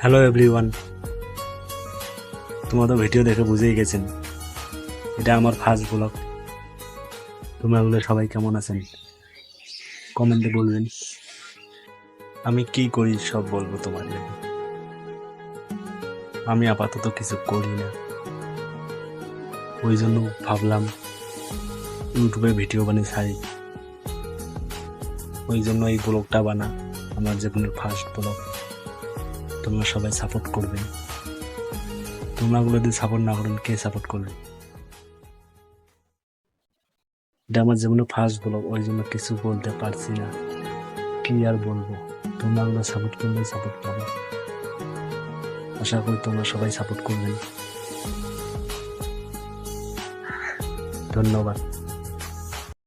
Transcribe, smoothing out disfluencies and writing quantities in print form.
Hello everyone, তোমাদের video দেখে বুঝেই গেছেন এটা আমার ফার্স্ট ব্লগ। তোমরা বলে সবাই কেমন আছেন কমেন্টে বলবেন। আমি কি করি সব বলবো তোমাদের। আমি আপাতত কিছু করি না, ওই জন্য ভাবলাম ইউটিউবে ভিডিও বানিয়ে ছাড়ি। ওই জন্য এই ব্লগটা বানা, আমার জীবনের ফার্স্ট ব্লগ। তোমরা সবাই সাপোর্ট করবেন। তোমরা গুলো যদি সাপোর্ট না করেন কে সাপোর্ট করবে? এটা আমার জীবনের ফার্স্ট ব্লগ, ওই জন্য কিছু বলতে পারছি না, কি আর বলবো। তোমরা গুলো সাপোর্ট করলে সাপোর্ট পাবো। আশা করি তোমরা সবাই সাপোর্ট করবেন। ধন্যবাদ।